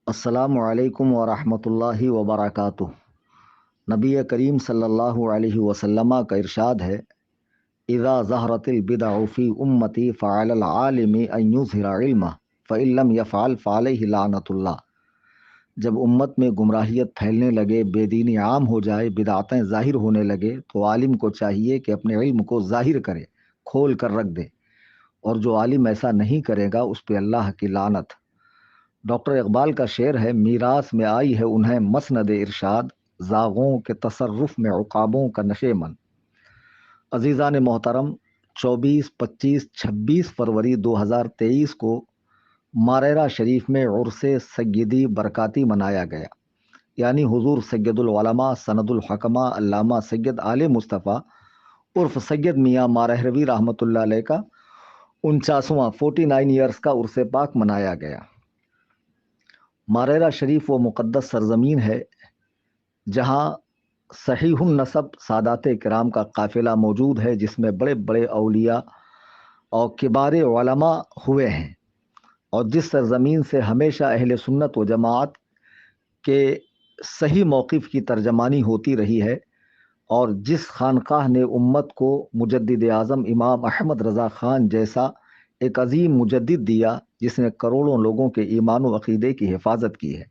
السلام علیکم ورحمۃ اللہ وبرکاتہ۔ نبی کریم صلی اللہ علیہ وسلم کا ارشاد ہے، اذا ظہرت البدع فی امتی فعلی العالم ان یظہر علمہ فإن لم یفعل فعلیہ لعنۃ اللہ۔ جب امت میں گمراہیت پھیلنے لگے، بے دینی عام ہو جائے، بدعتیں ظاہر ہونے لگے، تو عالم کو چاہیے کہ اپنے علم کو ظاہر کرے، کھول کر رکھ دے، اور جو عالم ایسا نہیں کرے گا اس پہ اللہ کی لعنت۔ ڈاکٹر اقبال کا شعر ہے، میراث میں آئی ہے انہیں مسند ارشاد، زاغوں کے تصرف میں عقابوں کا نشیمن۔ عزیزان محترم، 24، 25، 26 فروری 2023 کو ماریرا شریف میں عرس سیدی برکاتی منایا گیا، یعنی حضور سید العلماء سند الحکمہ علامہ سید آل مصطفیٰ عرف سید میاں مارہروی رحمۃ اللہ علیہ کا 49واں 49 ایئرس کا عرس پاک منایا گیا۔ ماریرا شریف وہ مقدس سرزمین ہے جہاں صحیح النسب سادات کرام کا قافلہ موجود ہے، جس میں بڑے بڑے اولیاء اور کبار علماء ہوئے ہیں، اور جس سرزمین سے ہمیشہ اہل سنت و جماعت کے صحیح موقف کی ترجمانی ہوتی رہی ہے، اور جس خانقاہ نے امت کو مجدد اعظم امام احمد رضا خان جیسا ایک عظیم مجدد دیا، جس نے کروڑوں لوگوں کے ایمان و عقیدے کی حفاظت کی ہے،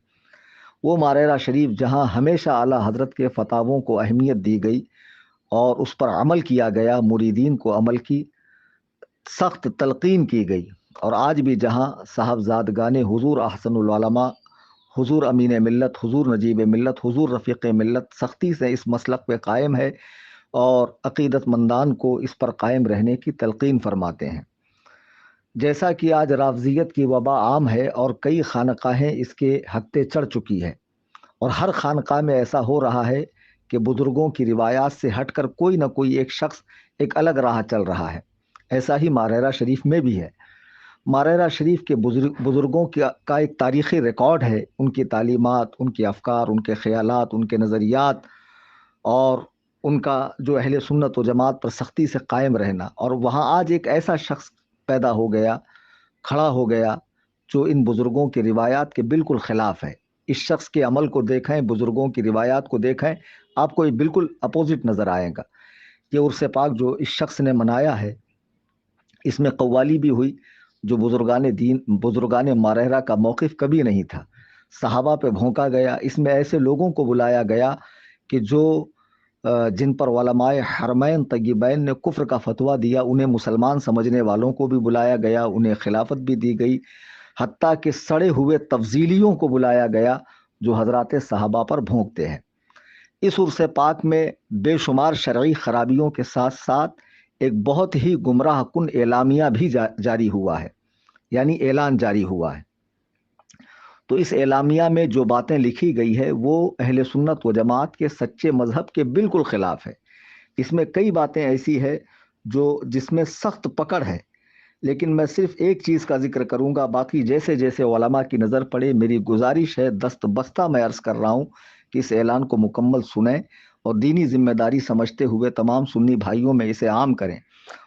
وہ ماریرا شریف جہاں ہمیشہ اعلیٰ حضرت کے فتاووں کو اہمیت دی گئی اور اس پر عمل کیا گیا، مریدین کو عمل کی سخت تلقین کی گئی، اور آج بھی جہاں صاحبزادگان حضور احسن العلماء، حضور امین ملت، حضور نجیب ملت، حضور رفیق ملت سختی سے اس مسلک پہ قائم ہے اور عقیدت مندان کو اس پر قائم رہنے کی تلقین فرماتے ہیں۔ جیسا کہ آج رافضیت کی وبا عام ہے اور کئی خانقاہیں اس کے ہتھے چڑھ چکی ہے، اور ہر خانقاہ میں ایسا ہو رہا ہے کہ بزرگوں کی روایات سے ہٹ کر کوئی نہ کوئی ایک شخص ایک الگ راہ چل رہا ہے۔ ایسا ہی ماریرا شریف میں بھی ہے۔ ماریرا شریف کے بزرگوں کا ایک تاریخی ریکارڈ ہے، ان کی تعلیمات، ان کے افکار، ان کے خیالات، ان کے نظریات، اور ان کا جو اہل سنت و جماعت پر سختی سے قائم رہنا۔ اور وہاں آج ایک ایسا شخص پیدا ہو گیا، کھڑا ہو گیا، جو ان بزرگوں کی روایات کے بالکل خلاف ہے۔ اس شخص کے عمل کو دیکھیں، بزرگوں کی روایات کو دیکھیں، آپ کو یہ بالکل اپوزٹ نظر آئے گا۔ یہ عرس پاک جو اس شخص نے منایا ہے، اس میں قوالی بھی ہوئی، جو بزرگان دین، بزرگان ماریرا کا موقف کبھی نہیں تھا۔ صحابہ پہ بھونکا گیا، اس میں ایسے لوگوں کو بلایا گیا کہ جو جن پر علماء حرمین طیبین نے کفر کا فتویٰ دیا، انہیں مسلمان سمجھنے والوں کو بھی بلایا گیا، انہیں خلافت بھی دی گئی، حتیٰ کہ سڑے ہوئے تفضیلیوں کو بلایا گیا جو حضرات صحابہ پر بھونکتے ہیں۔ اس عرس پاک میں بے شمار شرعی خرابیوں کے ساتھ ساتھ ایک بہت ہی گمراہ کن اعلامیہ بھی جاری ہوا ہے، یعنی اعلان جاری ہوا ہے۔ تو اس اعلامیہ میں جو باتیں لکھی گئی ہے وہ اہل سنت و جماعت کے سچے مذہب کے بالکل خلاف ہے۔ اس میں کئی باتیں ایسی ہے جس میں سخت پکڑ ہے، لیکن میں صرف ایک چیز کا ذکر کروں گا، باقی جیسے جیسے علماء کی نظر پڑے، میری گزارش ہے، دست بستہ میں عرض کر رہا ہوں کہ اس اعلان کو مکمل سنیں اور دینی ذمہ داری سمجھتے ہوئے تمام سنی بھائیوں میں اسے عام کریں،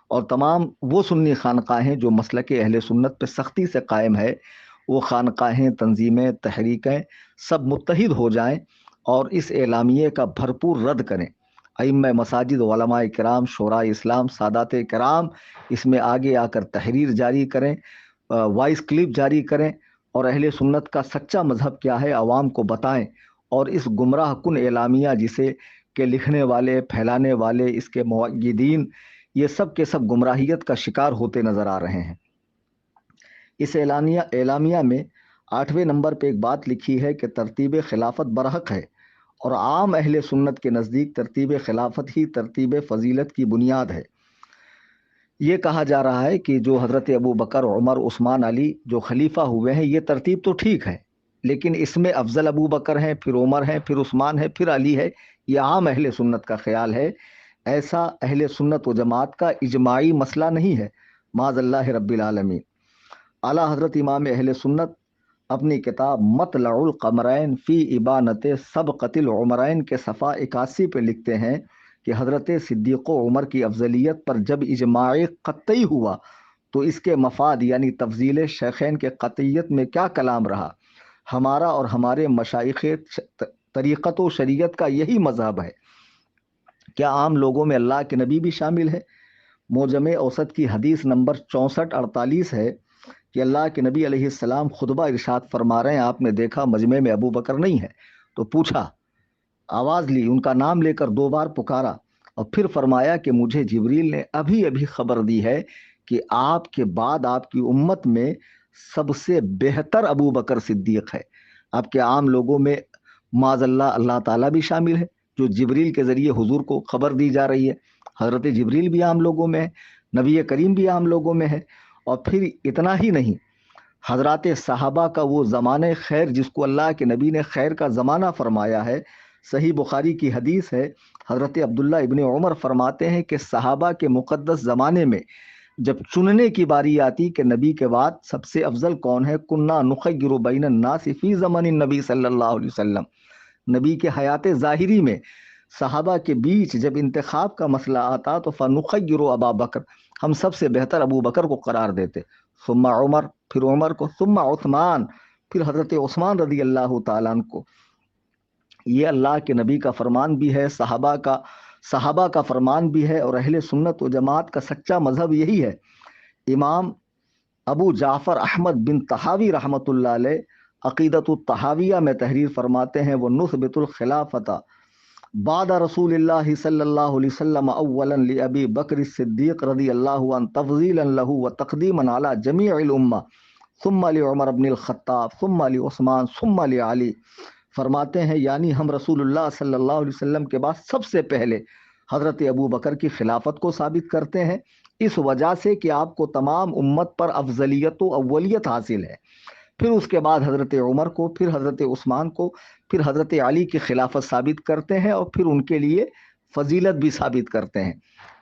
اور تمام وہ سنی خانقاہیں جو مسلک اہل سنت پہ سختی سے قائم ہے، وہ خانقاہیں، تنظیمیں، تحریکیں سب متحد ہو جائیں اور اس اعلامیے کا بھرپور رد کریں۔ ائمہ مساجد، علماء کرام، شورائے اسلام، سادات کرام اس میں آگے آ کر تحریر جاری کریں، وائس کلپ جاری کریں، اور اہل سنت کا سچا مذہب کیا ہے عوام کو بتائیں، اور اس گمراہ کن اعلامیہ جسے کہ لکھنے والے، پھیلانے والے، اس کے مؤیدین، یہ سب کے سب گمراہیت کا شکار ہوتے نظر آ رہے ہیں۔ اس اعلامیہ میں 8ویں نمبر پہ ایک بات لکھی ہے کہ ترتیب خلافت برحق ہے، اور عام اہل سنت کے نزدیک ترتیب خلافت ہی ترتیب فضیلت کی بنیاد ہے۔ یہ کہا جا رہا ہے کہ جو حضرت ابو بکر، عمر، عثمان، علی جو خلیفہ ہوئے ہیں، یہ ترتیب تو ٹھیک ہے، لیکن اس میں افضل ابو بکر ہیں، پھر عمر ہیں، پھر عثمان ہے، پھر علی ہے۔ یہ عام اہل سنت کا خیال ہے، ایسا اہل سنت و جماعت کا اجماعی مسئلہ نہیں ہے، معاذ اللہ رب العالمین۔ اعلیٰ حضرت امام اہل سنت اپنی کتاب مطلع القمرین فی ابانت سبقت العمرین کے صفحہ 81 پہ لکھتے ہیں کہ حضرت صدیق و عمر کی افضلیت پر جب اجماع قطعی ہوا تو اس کے مفاد یعنی تفضیل شیخین کے قطعیت میں کیا کلام رہا۔ ہمارا اور ہمارے مشائخ طریقت و شریعت کا یہی مذہب ہے۔ کیا عام لوگوں میں اللہ کے نبی بھی شامل ہے؟ معجم اوسط کی حدیث نمبر 6448 ہے کہ اللہ کے نبی علیہ السلام خطبہ ارشاد فرما رہے ہیں، آپ نے دیکھا مجمع میں ابو بکر نہیں ہے تو پوچھا، آواز لی، ان کا نام لے کر 2 بار پکارا اور پھر فرمایا کہ مجھے جبریل نے ابھی ابھی خبر دی ہے کہ آپ کے بعد آپ کی امت میں سب سے بہتر ابو بکر صدیق ہے۔ آپ کے عام لوگوں میں معاذ اللہ اللہ تعالیٰ بھی شامل ہے، جو جبریل کے ذریعے حضور کو خبر دی جا رہی ہے۔ حضرت جبریل بھی عام لوگوں میں ہے، نبی کریم بھی عام لوگوں میں ہے۔ اور پھر اتنا ہی نہیں، حضرات صحابہ کا وہ زمانہ خیر جس کو اللہ کے نبی نے خیر کا زمانہ فرمایا ہے، صحیح بخاری کی حدیث ہے، حضرت عبداللہ ابن عمر فرماتے ہیں کہ صحابہ کے مقدس زمانے میں جب چننے کی باری آتی کہ نبی کے بعد سب سے افضل کون ہے، کنا نخیر بین الناس فی زمن النبی صلی اللہ علیہ وسلم، نبی کے حیات ظاہری میں صحابہ کے بیچ جب انتخاب کا مسئلہ آتا تو فنخیر ابا بکر، ہم سب سے بہتر ابو بکر کو قرار دیتے، ثم عمر، پھر عمر کو، ثم عثمان، پھر حضرت عثمان رضی اللہ تعالیٰ عنہ کو۔ یہ اللہ کے نبی کا فرمان بھی ہے، صحابہ کا فرمان بھی ہے، اور اہل سنت و جماعت کا سچا مذہب یہی ہے۔ امام ابو جعفر احمد بن طحاوی رحمۃ اللہ علیہ عقیدۃ الطحاویہ میں تحریر فرماتے ہیں، وہ نثبت الخلافۃ بعد رسول اللہ صلی اللہ علیہ وسلم اولا لابی بکر الصدیق رضی اللہ عنہ تفضیلا له وتقدیما علی جمیع الامہ ثم لعمر بن الخطاب ثم لعثمان ثم لعلی، فرماتے ہیں یعنی ہم رسول اللہ صلی اللہ علیہ وسلم کے بعد سب سے پہلے حضرت ابو بکر کی خلافت کو ثابت کرتے ہیں، اس وجہ سے کہ آپ کو تمام امت پر افضلیت و اولیت حاصل ہے۔ پھر اس کے بعد حضرت عمر کو، پھر حضرت عثمان کو، پھر حضرت علی کی خلافت ثابت کرتے ہیں، اور پھر ان کے لیے فضیلت بھی ثابت کرتے ہیں۔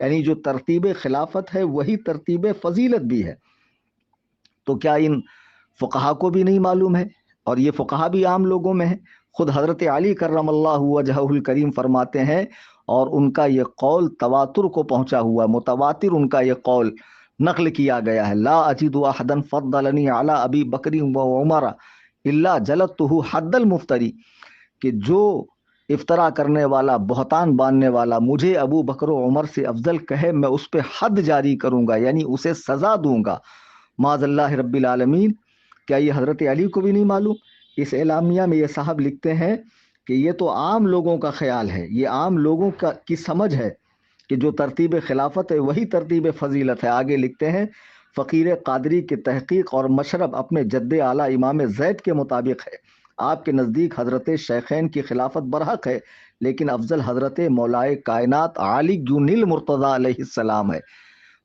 یعنی جو ترتیب خلافت ہے وہی ترتیب فضیلت بھی ہے۔ تو کیا ان فقہا کو بھی نہیں معلوم ہے؟ اور یہ فقہا بھی عام لوگوں میں ہے۔ خود حضرت علی کرم اللہ وجہہ الکریم فرماتے ہیں، اور ان کا یہ قول تواتر کو پہنچا ہوا، متواتر ان کا یہ قول نقل کیا گیا ہے، لا اجد احدا فضلنی علی ابی بکر و عمر الا جلدتہ حد المفتری، کہ جو افطرا کرنے والا، بہتان باندھنے والا مجھے ابو بکر و عمر سے افضل کہے، میں اس پہ حد جاری کروں گا، یعنی اسے سزا دوں گا، معاذ اللہ رب العالمین۔ کیا یہ حضرت علی کو بھی نہیں معلوم؟ اس اعلامیہ میں یہ صاحب لکھتے ہیں کہ یہ تو عام لوگوں کا خیال ہے، یہ عام لوگوں کی سمجھ ہے کہ جو ترتیب خلافت ہے وہی ترتیب فضیلت ہے۔ آگے لکھتے ہیں، فقیر قادری کی تحقیق اور مشرب اپنے جد اعلیٰ امام زید کے مطابق ہے، آپ کے نزدیک حضرت شیخین کی خلافت برحق ہے، لیکن افضل حضرت مولائے کائنات علی جن المرتضیٰ علیہ السلام ہے،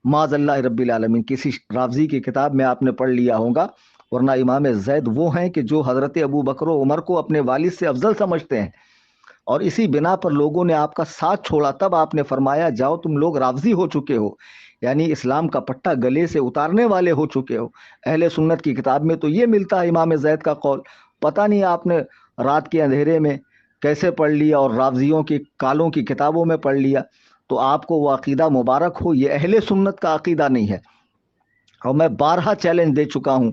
معاذ اللہ رب العالمین۔ کسی رافضی کی کتاب میں آپ نے پڑھ لیا ہوگا، ورنہ امام زید وہ ہیں کہ جو حضرت ابو بکر و عمر کو اپنے والد سے افضل سمجھتے ہیں، اور اسی بنا پر لوگوں نے آپ کا ساتھ چھوڑا، تب آپ نے فرمایا جاؤ تم لوگ رافضی ہو چکے ہو، یعنی اسلام کا پٹا گلے سے اتارنے والے ہو چکے ہو۔ اہل سنت کی کتاب میں تو یہ ملتا ہے امام زید کا قول، پتہ نہیں آپ نے رات کے اندھیرے میں کیسے پڑھ لیا اور رافضیوں کی کالوں کی کتابوں میں پڑھ لیا، تو آپ کو وہ عقیدہ مبارک ہو، یہ اہل سنت کا عقیدہ نہیں ہے۔ اور میں بارہا چیلنج دے چکا ہوں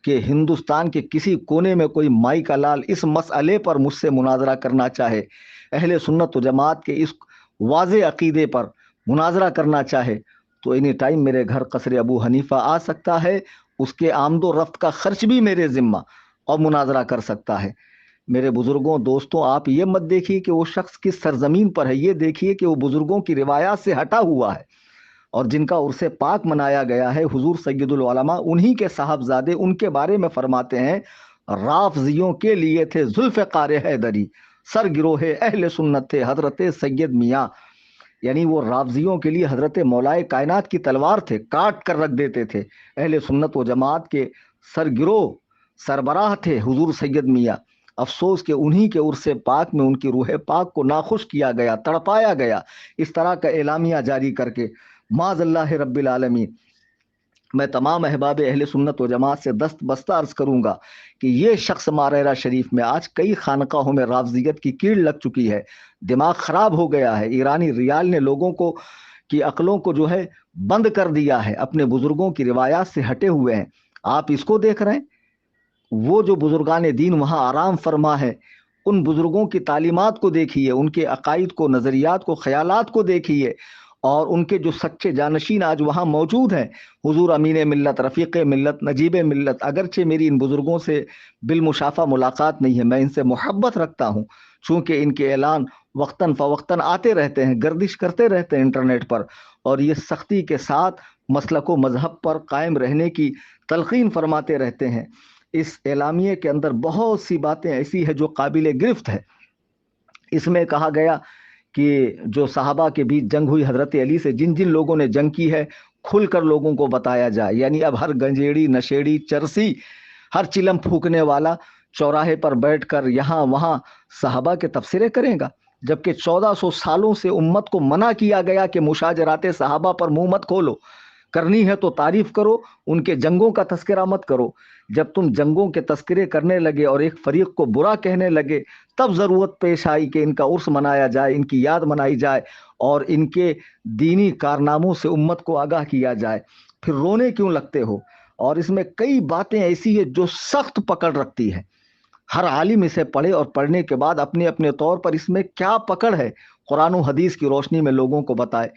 کہ ہندوستان کے کسی کونے میں کوئی مائی کا لال اس مسئلے پر مجھ سے مناظرہ کرنا چاہے، اہل سنت و جماعت کے اس واضح عقیدے پر مناظرہ کرنا چاہے، تو اینی ٹائم میرے گھر قصر ابو حنیفہ آ سکتا ہے، اس کے آمد و رفت کا خرچ بھی میرے ذمہ، اور مناظرہ کر سکتا ہے۔ میرے بزرگوں، دوستوں، آپ یہ مت دیکھیے کہ وہ شخص کس سرزمین پر ہے، یہ دیکھیے کہ وہ بزرگوں کی روایات سے ہٹا ہوا ہے، اور جن کا عرس پاک منایا گیا ہے، حضور سید العلماء انہی کے صاحبزادے ان کے بارے میں فرماتے ہیں، رافضیوں کے لیے تھے ذوالفقار حیدری، سر گروہ اہل سنت تھے حضرت سید میاں، یعنی وہ رافضیوں کے لیے حضرت مولائے کائنات کی تلوار تھے، کاٹ کر رکھ دیتے تھے۔ اہل سنت و جماعت کے سر گروہ سربراہ تھے حضور سید میاں، افسوس کہ انہی کے عرس پاک میں ان کی روح پاک کو ناخوش کیا گیا، تڑپایا گیا، اس طرح کا اعلامیہ جاری کر کے، معاذ اللہ رب العالمین۔ میں تمام احباب اہل سنت و جماعت سے دست بستہ عرض کروں گا کہ یہ شخص ماریرا شریف میں آج کئی خانقاہوں میں رافضیت کی کیڑ لگ چکی ہے، دماغ خراب ہو گیا ہے، ایرانی ریال نے لوگوں کو کی عقلوں کو جو ہے بند کر دیا ہے، اپنے بزرگوں کی روایات سے ہٹے ہوئے ہیں۔ آپ اس کو دیکھ رہے ہیں، وہ جو بزرگان دین وہاں آرام فرما ہے، ان بزرگوں کی تعلیمات کو دیکھیے، ان کے عقائد کو، نظریات کو، خیالات کو دیکھیے، اور ان کے جو سچے جانشین آج وہاں موجود ہیں، حضور امین ملت، رفیق ملت، نجیب ملت، اگرچہ میری ان بزرگوں سے بالمشافہ ملاقات نہیں ہے، میں ان سے محبت رکھتا ہوں، چونکہ ان کے اعلان وقتاً فوقتاً آتے رہتے ہیں، گردش کرتے رہتے ہیں انٹرنیٹ پر، اور یہ سختی کے ساتھ مسلک و مذہب پر قائم رہنے کی تلقین فرماتے رہتے ہیں۔ اس اعلامیے کے اندر بہت سی باتیں ایسی ہے جو قابل گرفت ہے۔ اس میں کہا گیا کہ جو صحابہ کے بیچ جنگ ہوئی حضرت علی سے، جن جن لوگوں نے جنگ کی ہے کھل کر لوگوں کو بتایا جائے، یعنی اب ہر گنجیڑی، نشیڑی، چرسی، ہر چلم پھونکنے والا چوراہے پر بیٹھ کر یہاں وہاں صحابہ کے تبصرے کرے گا، جبکہ 1400 سالوں سے امت کو منع کیا گیا کہ مشاجرات صحابہ پر منہ مت کھولو، کرنی ہے تو تعریف کرو، ان کے جنگوں کا تذکرہ مت کرو۔ جب تم جنگوں کے تذکرے کرنے لگے اور ایک فریق کو برا کہنے لگے، تب ضرورت پیش آئی کہ ان کا عرس منایا جائے، ان کی یاد منائی جائے، اور ان کے دینی کارناموں سے امت کو آگاہ کیا جائے۔ پھر رونے کیوں لگتے ہو؟ اور اس میں کئی باتیں ایسی ہیں جو سخت پکڑ رکھتی ہے، ہر عالم اسے پڑھے اور پڑھنے کے بعد اپنے اپنے طور پر اس میں کیا پکڑ ہے قرآن و حدیث کی روشنی میں لوگوں کو بتائے۔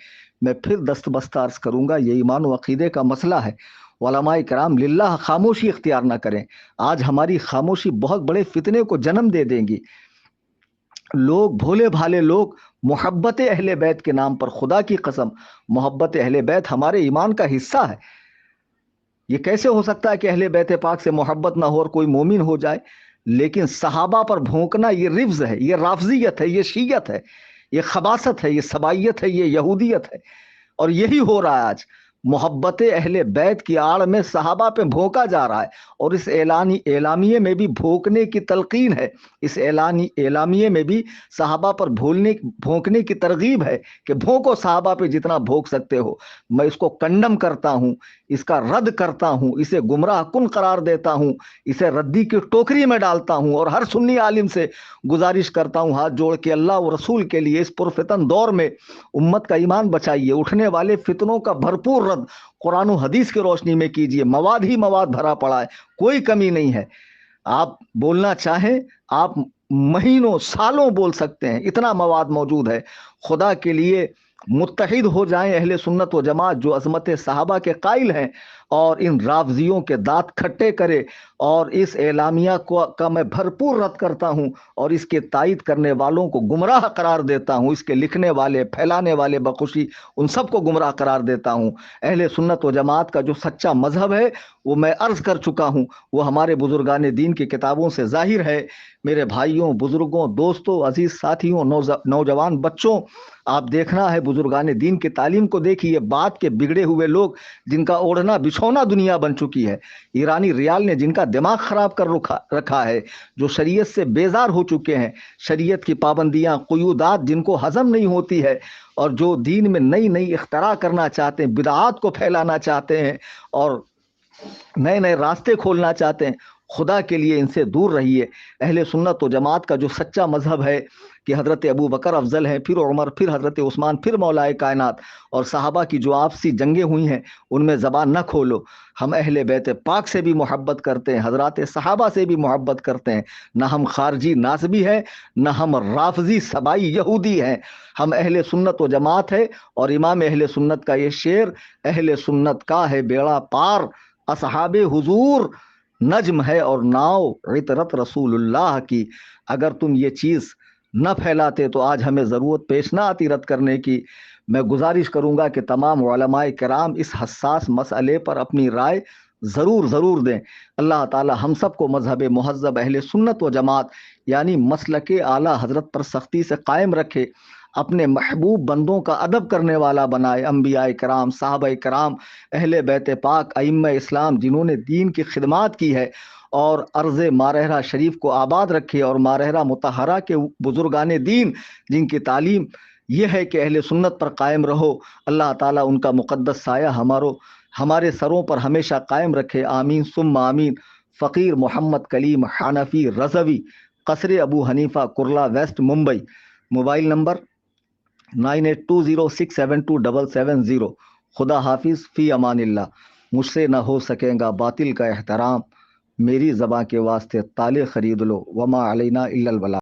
میں پھر دست بستہ عرض کروں گا، یہ ایمان و عقیدے کا مسئلہ ہے۔ علماء کرام للہ خاموشی اختیار نہ کریں، آج ہماری خاموشی بہت بڑے فتنے کو جنم دے دیں گی۔ لوگ، بھولے بھالے لوگ، محبت اہل بیت کے نام پر، خدا کی قسم محبت اہل بیت ہمارے ایمان کا حصہ ہے۔ یہ کیسے ہو سکتا ہے کہ اہل بیت پاک سے محبت نہ ہو اور کوئی مومن ہو جائے؟ لیکن صحابہ پر بھونکنا یہ رفض ہے، یہ رافضیت ہے، یہ شیعت ہے، یہ خباثت ہے، یہ سبائیت ہے، یہ یہودیت ہے، اور یہی ہو رہا ہے آج۔ محبت اہل بیت کی آڑ میں صحابہ پہ بھونکا جا رہا ہے، اور اس اعلامیے میں بھی بھونکنے کی تلقین ہے، اس اعلامیے میں بھی صحابہ پر بھونکنے کی ترغیب ہے کہ بھونکو، صحابہ پہ جتنا بھونک سکتے ہو۔ میں اس کو کنڈم کرتا ہوں، اس کا رد کرتا ہوں، اسے گمراہ کن قرار دیتا ہوں، اسے ردی کی ٹوکری میں ڈالتا ہوں، اور ہر سنی عالم سے گزارش کرتا ہوں ہاتھ جوڑ کے، اللہ و رسول کے لیے اس پرفتن دور میں امت کا ایمان بچائیے، اٹھنے والے فتنوں کا بھرپور رد قرآن و حدیث کی روشنی میں کیجیے۔ مواد ہی مواد بھرا پڑا ہے، کوئی کمی نہیں ہے۔ آپ بولنا چاہیں آپ مہینوں سالوں بول سکتے ہیں، اتنا مواد موجود ہے۔ خدا کے لیے متحد ہو جائیں اہل سنت و جماعت جو عظمت صحابہ کے قائل ہیں، اور ان رافضیوں کے دانت کھٹے کرے، اور اس اعلامیہ کا میں بھرپور رد کرتا ہوں، اور اس کے تائید کرنے والوں کو گمراہ قرار دیتا ہوں، اس کے لکھنے والے، پھیلانے والے بخوشی ان سب کو گمراہ قرار دیتا ہوں۔ اہل سنت و جماعت کا جو سچا مذہب ہے وہ میں عرض کر چکا ہوں، وہ ہمارے بزرگان دین کی کتابوں سے ظاہر ہے۔ میرے بھائیوں، بزرگوں، دوستوں، عزیز ساتھیوں، نوجوان بچوں، آپ دیکھنا ہے بزرگان دین کی تعلیم کو دیکھیے۔ بات کے بگڑے ہوئے لوگ جن کا اوڑھنا بچھونا دنیا بن چکی ہے، ایرانی ریال نے جن کا دماغ خراب کر رکھا ہے، جو شریعت سے بیزار ہو چکے ہیں، شریعت کی پابندیاں، قیودات جن کو ہضم نہیں ہوتی ہے، اور جو دین میں نئی نئی اختراع کرنا چاہتے ہیں، بدعات کو پھیلانا چاہتے ہیں، اور نئے نئے راستے کھولنا چاہتے ہیں، خدا کے لیے ان سے دور رہیے۔ اہل سنت و جماعت کا جو سچا مذہب ہے کہ حضرت ابو بکر افضل ہیں، پھر عمر، پھر حضرت عثمان، پھر مولا کائنات، اور صحابہ کی جو آپسی جنگیں ہوئی ہیں ان میں زبان نہ کھولو۔ ہم اہل بیت پاک سے بھی محبت کرتے ہیں، حضرات صحابہ سے بھی محبت کرتے ہیں، نہ ہم خارجی ناسبی ہیں، نہ ہم رافضی سبائی یہودی ہیں، ہم اہل سنت و جماعت ہے۔ اور امام اہل سنت کا یہ شعر، اہل سنت کا ہے بیڑا پار، اصحاب حضور نجم ہے اور ناؤ عطرت رسول اللہ کی۔ اگر تم یہ چیز نہ پھیلاتے تو آج ہمیں ضرورت پیش نہ آتی رد کرنے کی۔ میں گزارش کروں گا کہ تمام علماء کرام اس حساس مسئلے پر اپنی رائے ضرور دیں۔ اللہ تعالی ہم سب کو مذہب مہذب اہل سنت و جماعت یعنی مسلک اعلیٰ حضرت پر سختی سے قائم رکھے، اپنے محبوب بندوں کا ادب کرنے والا بنائے۔ انبیاء کرام، صحابہ کرام، اہل بیت پاک، ائمہ اسلام جنہوں نے دین کی خدمات کی ہے، اور ارض مارہرہ شریف کو آباد رکھے، اور مارہرہ مطہرہ کے بزرگان دین جن کی تعلیم یہ ہے کہ اہل سنت پر قائم رہو، اللہ تعالیٰ ان کا مقدس سایہ ہمارے سروں پر ہمیشہ قائم رکھے۔ آمین ثم آمین۔ فقیر محمد کلیم Hanafi Rizvi, Qasr Abu Hanifa, Kurla west, Mumbai. Mobile number 9820672770۔ خدا حافظ، فی امان اللہ۔ مجھ سے نہ ہو سکے گا باطل کا احترام، میری زباں کے واسطے تالے خرید لو، وما علینا الا البلاغ۔